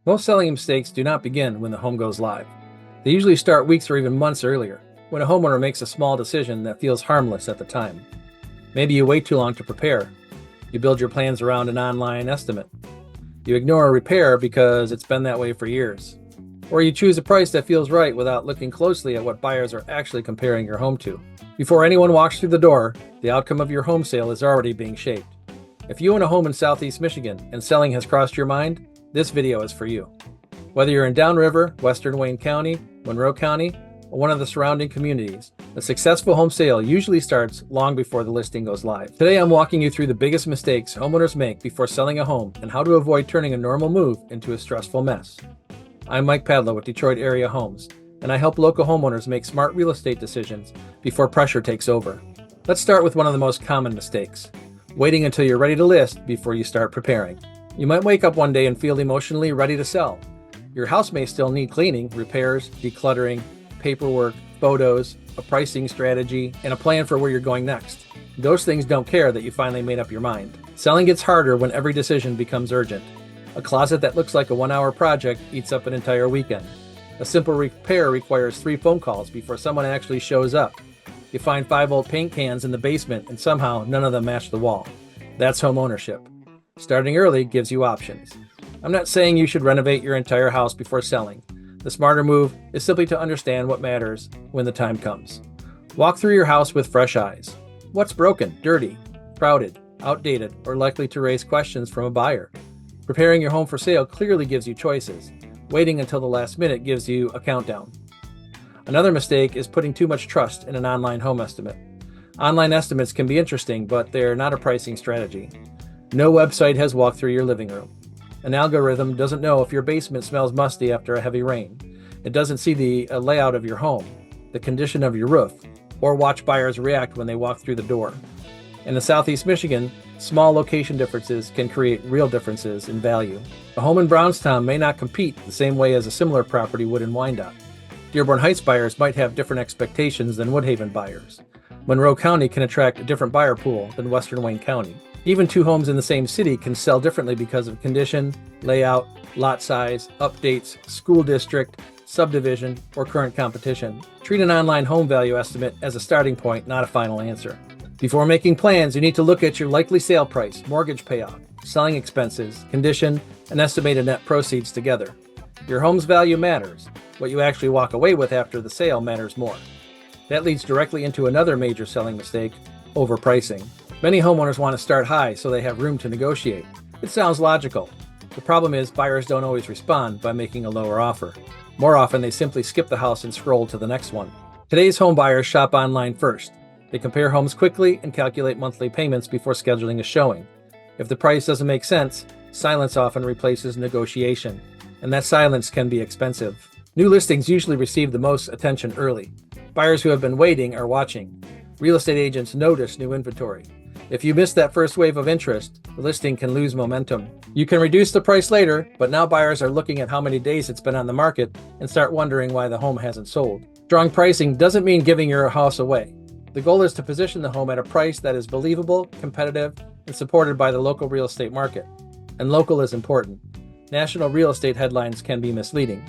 Most selling mistakes do not begin when the home goes live. They usually start weeks or even months earlier, when a homeowner makes a small decision that feels harmless at the time. Maybe you wait too long to prepare. You build your plans around an online estimate. You ignore a repair because it's been that way for years. Or you choose a price that feels right without looking closely at what buyers are actually comparing your home to. Before anyone walks through the door, the outcome of your home sale is already being shaped. If you own a home in Southeast Michigan and selling has crossed your mind, this video is for you. Whether you're in Downriver, Western Wayne County, Monroe County, or one of the surrounding communities, a successful home sale usually starts long before the listing goes live. Today I'm walking you through the biggest mistakes homeowners make before selling a home and how to avoid turning a normal move into a stressful mess. I'm Mike Padlo with Detroit Area Homes, and I help local homeowners make smart real estate decisions before pressure takes over. Let's start with one of the most common mistakes: waiting until you're ready to list before you start preparing. You might wake up one day and feel emotionally ready to sell. Your house may still need cleaning, repairs, decluttering, paperwork, photos, a pricing strategy, and a plan for where you're going next. Those things don't care that you finally made up your mind. Selling gets harder when every decision becomes urgent. A closet that looks like a 1-hour project eats up an entire weekend. A simple repair requires 3 phone calls before someone actually shows up. You find 5 old paint cans in the basement and somehow none of them match the wall. That's home ownership. Starting early gives you options. I'm not saying you should renovate your entire house before selling. The smarter move is simply to understand what matters when the time comes. Walk through your house with fresh eyes. What's broken, dirty, crowded, outdated, or likely to raise questions from a buyer? Preparing your home for sale clearly gives you choices. Waiting until the last minute gives you a countdown. Another mistake is putting too much trust in an online home estimate. Online estimates can be interesting, but they're not a pricing strategy. No website has walked through your living room. An algorithm doesn't know if your basement smells musty after a heavy rain. It doesn't see the layout of your home, the condition of your roof, or watch buyers react when they walk through the door. In the Southeast Michigan, small location differences can create real differences in value. A home in Brownstown may not compete the same way as a similar property would in Wyandotte. Dearborn Heights buyers might have different expectations than Woodhaven buyers. Monroe County can attract a different buyer pool than Western Wayne County. Even 2 homes in the same city can sell differently because of condition, layout, lot size, updates, school district, subdivision, or current competition. Treat an online home value estimate as a starting point, not a final answer. Before making plans, you need to look at your likely sale price, mortgage payoff, selling expenses, condition, and estimated net proceeds together. Your home's value matters. What you actually walk away with after the sale matters more. That leads directly into another major selling mistake: overpricing. Many homeowners want to start high so they have room to negotiate. It sounds logical. The problem is buyers don't always respond by making a lower offer. More often, they simply skip the house and scroll to the next one. Today's home buyers shop online first. They compare homes quickly and calculate monthly payments before scheduling a showing. If the price doesn't make sense, silence often replaces negotiation, and that silence can be expensive. New listings usually receive the most attention early. Buyers who have been waiting are watching. Real estate agents notice new inventory. If you miss that first wave of interest, the listing can lose momentum. You can reduce the price later, but now buyers are looking at how many days it's been on the market and start wondering why the home hasn't sold. Strong pricing doesn't mean giving your house away. The goal is to position the home at a price that is believable, competitive, and supported by the local real estate market. And local is important. National real estate headlines can be misleading.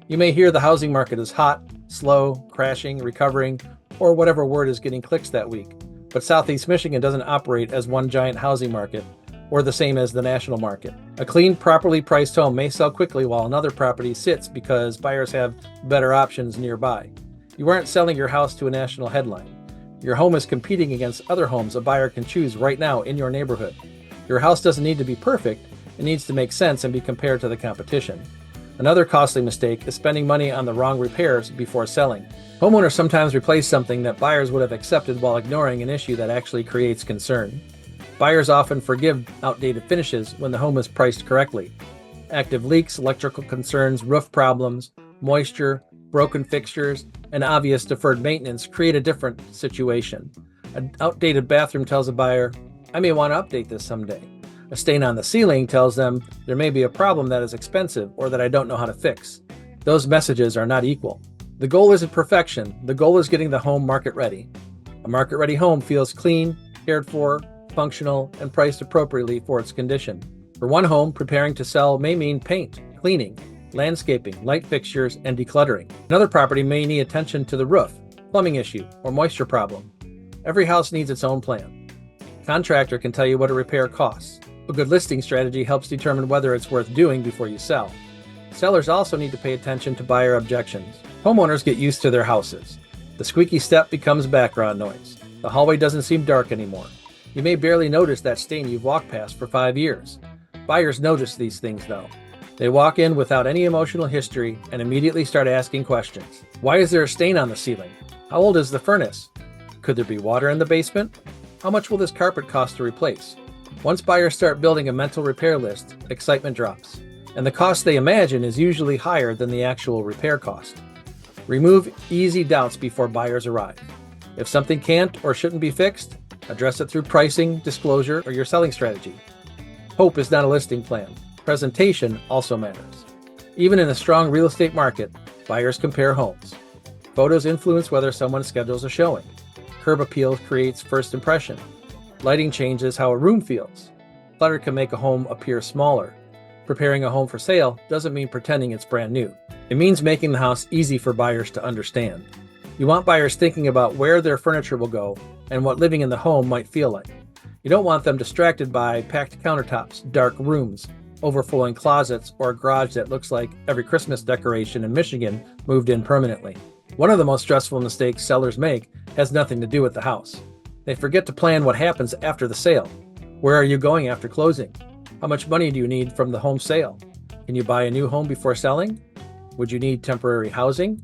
You may hear the housing market is hot, slow, crashing, recovering, or whatever word is getting clicks that week. But Southeast Michigan doesn't operate as one giant housing market, or the same as the national market. A clean, properly priced home may sell quickly while another property sits because buyers have better options nearby. You aren't selling your house to a national headline. Your home is competing against other homes a buyer can choose right now in your neighborhood. Your house doesn't need to be perfect, it needs to make sense and be compared to the competition. Another costly mistake is spending money on the wrong repairs before selling. Homeowners sometimes replace something that buyers would have accepted while ignoring an issue that actually creates concern. Buyers often forgive outdated finishes when the home is priced correctly. Active leaks, electrical concerns, roof problems, moisture, broken fixtures, and obvious deferred maintenance create a different situation. An outdated bathroom tells a buyer, "I may want to update this someday." A stain on the ceiling tells them there may be a problem that is expensive or that I don't know how to fix. Those messages are not equal. The goal isn't perfection. The goal is getting the home market ready. A market ready home feels clean, cared for, functional, and priced appropriately for its condition. For one home, preparing to sell may mean paint, cleaning, landscaping, light fixtures, and decluttering. Another property may need attention to the roof, plumbing issue, or moisture problem. Every house needs its own plan. Contractor can tell you what a repair costs. A good listing strategy helps determine whether it's worth doing before you sell. Sellers also need to pay attention to buyer objections. Homeowners get used to their houses. The squeaky step becomes background noise. The hallway doesn't seem dark anymore. You may barely notice that stain you've walked past for 5 years. Buyers notice these things though. They walk in without any emotional history and immediately start asking questions. Why is there a stain on the ceiling? How old is the furnace? Could there be water in the basement? How much will this carpet cost to replace? Once buyers start building a mental repair list, excitement drops, and the cost they imagine is usually higher than the actual repair cost. Remove easy doubts before buyers arrive. If something can't or shouldn't be fixed, address it through pricing, disclosure, or your selling strategy. Hope is not a listing plan. Presentation also matters. Even in a strong real estate market, buyers compare homes. Photos influence whether someone schedules a showing. Curb appeal creates first impression. Lighting changes how a room feels. Clutter can make a home appear smaller. Preparing a home for sale doesn't mean pretending it's brand new. It means making the house easy for buyers to understand. You want buyers thinking about where their furniture will go and what living in the home might feel like. You don't want them distracted by packed countertops, dark rooms, overflowing closets, or a garage that looks like every Christmas decoration in Michigan moved in permanently. One of the most stressful mistakes sellers make has nothing to do with the house. They forget to plan what happens after the sale. Where are you going after closing? How much money do you need from the home sale? Can you buy a new home before selling? Would you need temporary housing?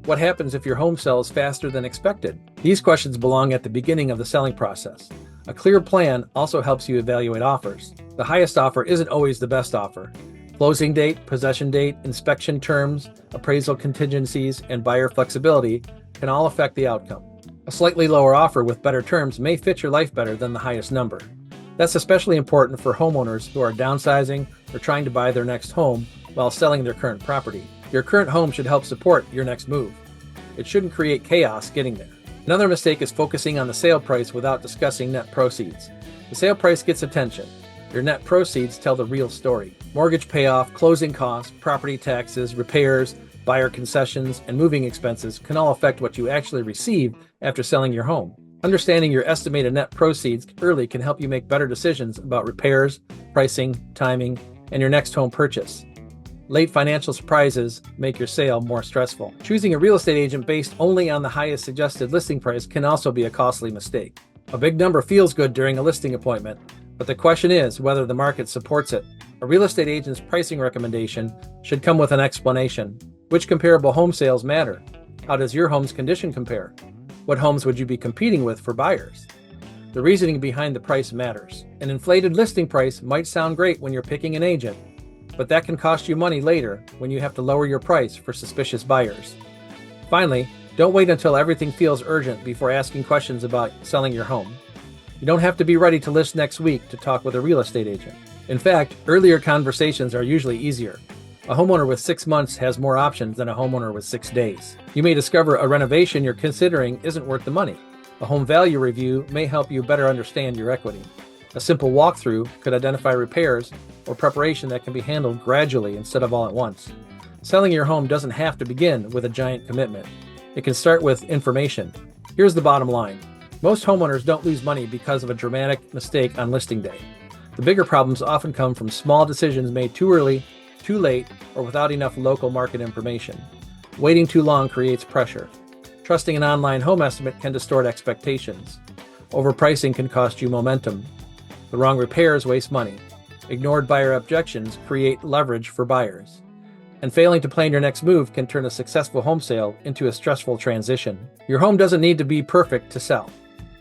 What happens if your home sells faster than expected? These questions belong at the beginning of the selling process. A clear plan also helps you evaluate offers. The highest offer isn't always the best offer. Closing date, possession date, inspection terms, appraisal contingencies, and buyer flexibility can all affect the outcome. A slightly lower offer with better terms may fit your life better than the highest number. That's especially important for homeowners who are downsizing or trying to buy their next home while selling their current property. Your current home should help support your next move. It shouldn't create chaos getting there. Another mistake is focusing on the sale price without discussing net proceeds. The sale price gets attention. Your net proceeds tell the real story. Mortgage payoff, closing costs, property taxes, repairs, buyer concessions, and moving expenses can all affect what you actually receive after selling your home. Understanding your estimated net proceeds early can help you make better decisions about repairs, pricing, timing, and your next home purchase. Late financial surprises make your sale more stressful. Choosing a real estate agent based only on the highest suggested listing price can also be a costly mistake. A big number feels good during a listing appointment, but the question is whether the market supports it. A real estate agent's pricing recommendation should come with an explanation. Which comparable home sales matter? How does your home's condition compare? What homes would you be competing with for buyers? The reasoning behind the price matters. An inflated listing price might sound great when you're picking an agent, but that can cost you money later when you have to lower your price for suspicious buyers. Finally, don't wait until everything feels urgent before asking questions about selling your home. You don't have to be ready to list next week to talk with a real estate agent. In fact, earlier conversations are usually easier. A homeowner with 6 months has more options than a homeowner with 6 days. You may discover a renovation you're considering isn't worth the money. A home value review may help you better understand your equity. A simple walkthrough could identify repairs or preparation that can be handled gradually instead of all at once. Selling your home doesn't have to begin with a giant commitment. It can start with information. Here's the bottom line. Most homeowners don't lose money because of a dramatic mistake on listing day. The bigger problems often come from small decisions made too early, too late, or without enough local market information. Waiting too long creates pressure. Trusting an online home estimate can distort expectations. Overpricing can cost you momentum. The wrong repairs waste money. Ignored buyer objections create leverage for buyers. And failing to plan your next move can turn a successful home sale into a stressful transition. Your home doesn't need to be perfect to sell.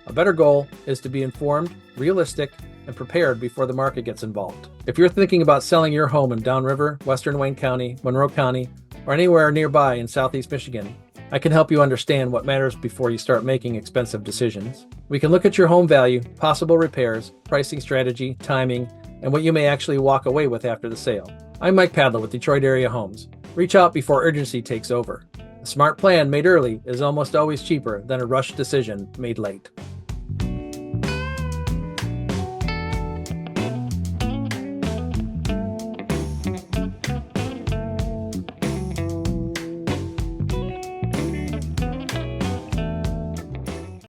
A better goal is to be informed, realistic, and prepared before the market gets involved. If you're thinking about selling your home in Downriver, Western Wayne County, Monroe County, or anywhere nearby in Southeast Michigan, I can help you understand what matters before you start making expensive decisions. We can look at your home value, possible repairs, pricing strategy, timing, and what you may actually walk away with after the sale. I'm Mike Padlo with Detroit Area Homes. Reach out before urgency takes over. A smart plan made early is almost always cheaper than a rushed decision made late.